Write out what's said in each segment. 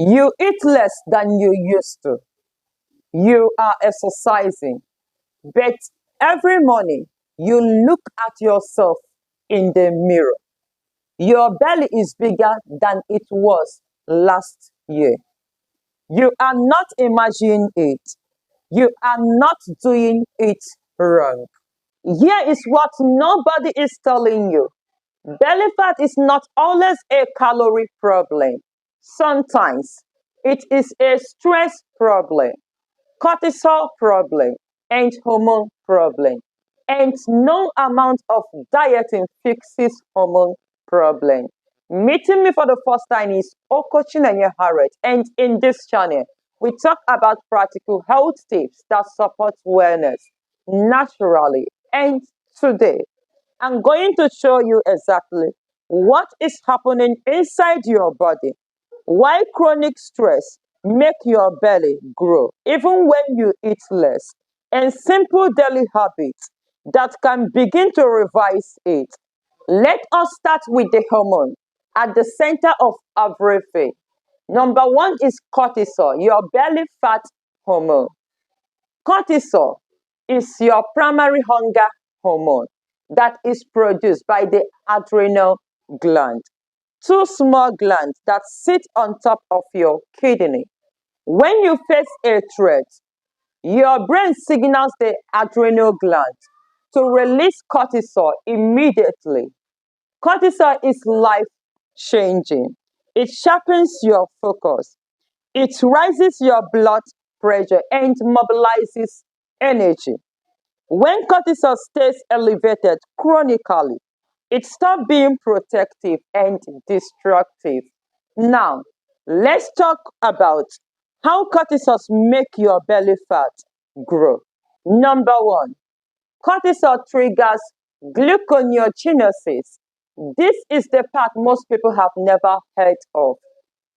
You eat less than you used to. You are exercising, but every morning you look at yourself in the mirror. Your belly is bigger than it was last year. You are not imagining it. You are not doing it wrong. Here is what nobody is telling you. Belly fat is not always a calorie problem. Sometimes it is a stress problem, cortisol problem, and hormone problem. And no amount of dieting fixes hormone problem. Meeting me for the first time is Okochinenye Harriet, and in this channel, we talk about practical health tips that support wellness naturally. And today, I'm going to show you exactly what is happening inside your body, why chronic stress make your belly grow even when you eat less, and simple daily habits that can begin to revise it. Let us start with the hormone at the center of everything. Number one is cortisol, your belly fat hormone. Cortisol is your primary hunger hormone that is produced by the adrenal gland, two small glands that sit on top of your kidney. When you face a threat, your brain signals the adrenal gland to release cortisol immediately. Cortisol is life changing. It sharpens your focus. It raises your blood pressure and mobilizes energy. When cortisol stays elevated chronically, it stops being protective and destructive. Now, let's talk about how cortisols make your belly fat grow. Number one, cortisol triggers gluconeogenesis. This is the part most people have never heard of.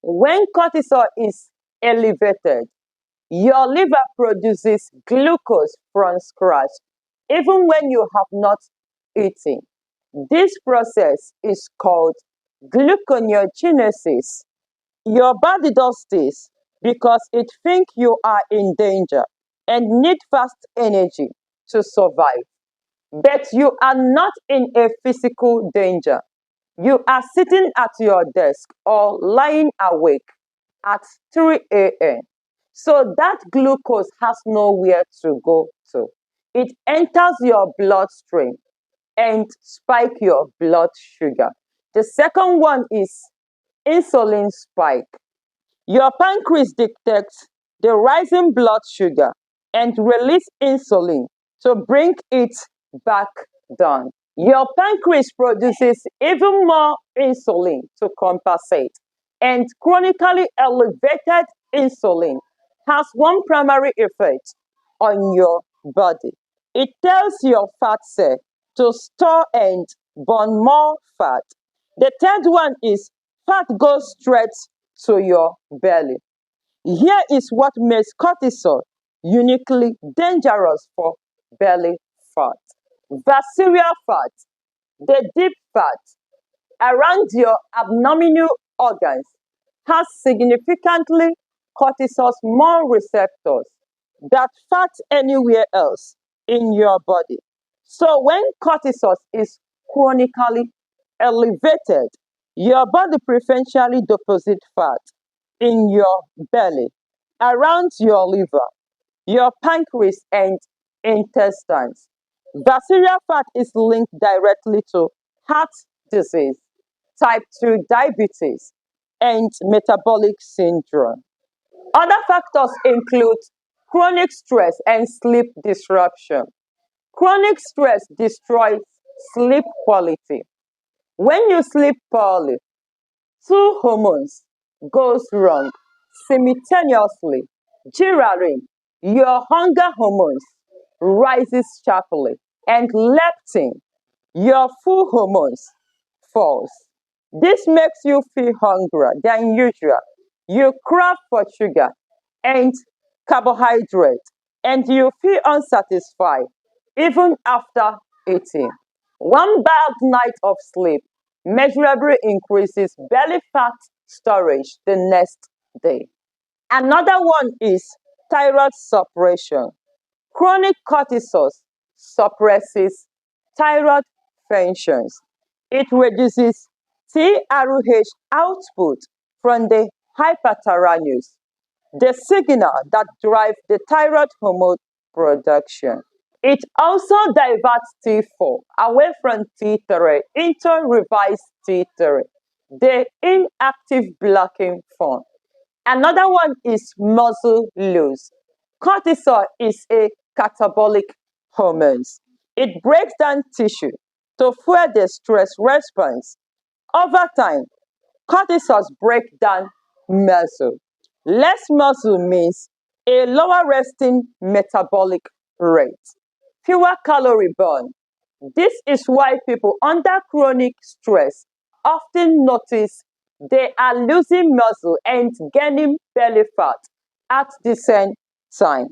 When cortisol is elevated, your liver produces glucose from scratch, even when you have not eaten. This process is called gluconeogenesis. Your body does this because it thinks you are in danger and need fast energy to survive. But you are not in a physical danger. You are sitting at your desk or lying awake at 3 a.m. So that glucose has nowhere to go to. It enters your bloodstream and spike your blood sugar. The second one is insulin spike. Your pancreas detects the rising blood sugar and release insulin to bring it back down. Your pancreas produces even more insulin to compensate, and chronically elevated insulin has one primary effect on your body. It tells your fat cell to store and burn more fat. The third one is fat goes straight to your belly. Here is what makes cortisol uniquely dangerous for belly fat. Visceral fat, the deep fat around your abdominal organs, has significantly cortisol's more receptors than fat anywhere else in your body. So when cortisol is chronically elevated, your body preferentially deposits fat in your belly, around your liver, your pancreas, and intestines. Visceral fat is linked directly to heart disease, type 2 diabetes, and metabolic syndrome. Other factors include chronic stress and sleep disruption. Chronic stress destroys sleep quality. When you sleep poorly, two hormones goes wrong simultaneously. Ghrelin, your hunger hormones, rises sharply, and leptin, your food hormones, falls. This makes you feel hungrier than usual. You crave for sugar and carbohydrate, and you feel unsatisfied even after eating. One bad night of sleep measurably increases belly fat storage the next day. Another one is thyroid suppression. Chronic cortisol suppresses thyroid functions. It reduces TRH output from the hypothalamus, the signal that drives the thyroid hormone production. It also diverts T4 away from T3 into revised T3, the inactive blocking form. Another one is muscle loss. Cortisol is a catabolic hormone. It breaks down tissue to fuel the stress response. Over time, cortisol breaks down muscle. Less muscle means a lower resting metabolic rate, fewer calorie burn. This is why people under chronic stress often notice they are losing muscle and gaining belly fat at the same time,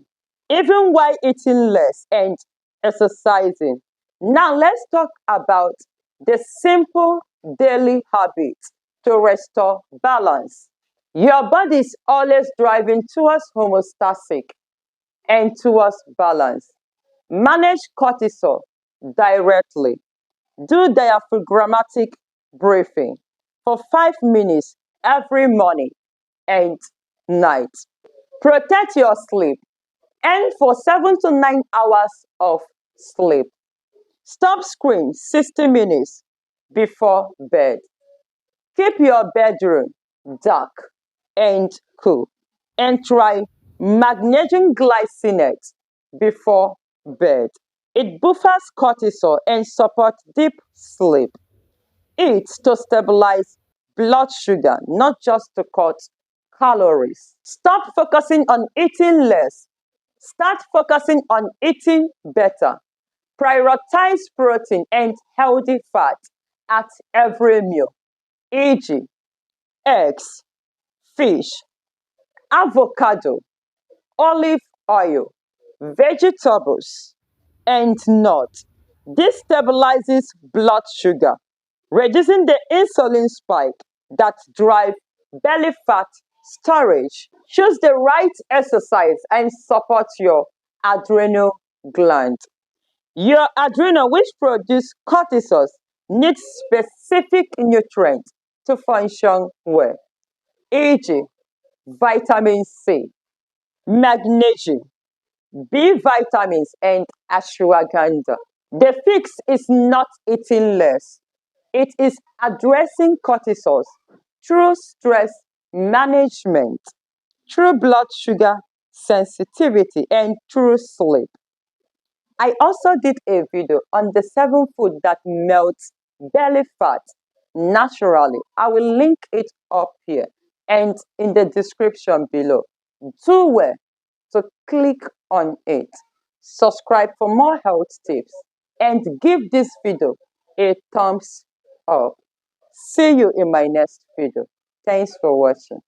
even while eating less and exercising. Now, let's talk about the simple daily habits to restore balance. Your body is always driving towards homeostasis and towards balance. Manage cortisol directly. Do diaphragmatic breathing for 5 minutes every morning and night. Protect your sleep. Aim for 7 to 9 hours of sleep. Stop screen 60 minutes before bed. Keep your bedroom dark and cool. And try magnesium glycinate before bed. It buffers cortisol and supports deep sleep. Eat to stabilize blood sugar, not just to cut calories. Stop focusing on eating less. Start focusing on eating better. Prioritize protein and healthy fat at every meal, e.g., eggs, fish, avocado, olive oil, vegetables, and nuts. This stabilizes blood sugar, reducing the insulin spike that drives belly fat storage. Choose the right exercise and support your adrenal gland. Your adrenal, which produce cortisol, needs specific nutrients to function well, e.g., vitamin C, magnesium, B vitamins, and ashwagandha. The fix is not eating less. It is addressing cortisol through stress management, through blood sugar sensitivity, and through sleep. I also did a video on the 7 food that melts belly fat naturally. I will link it up here and in the description below. Do well to click on it. Subscribe for more health tips and give this video a thumbs up. See you in my next video. Thanks for watching.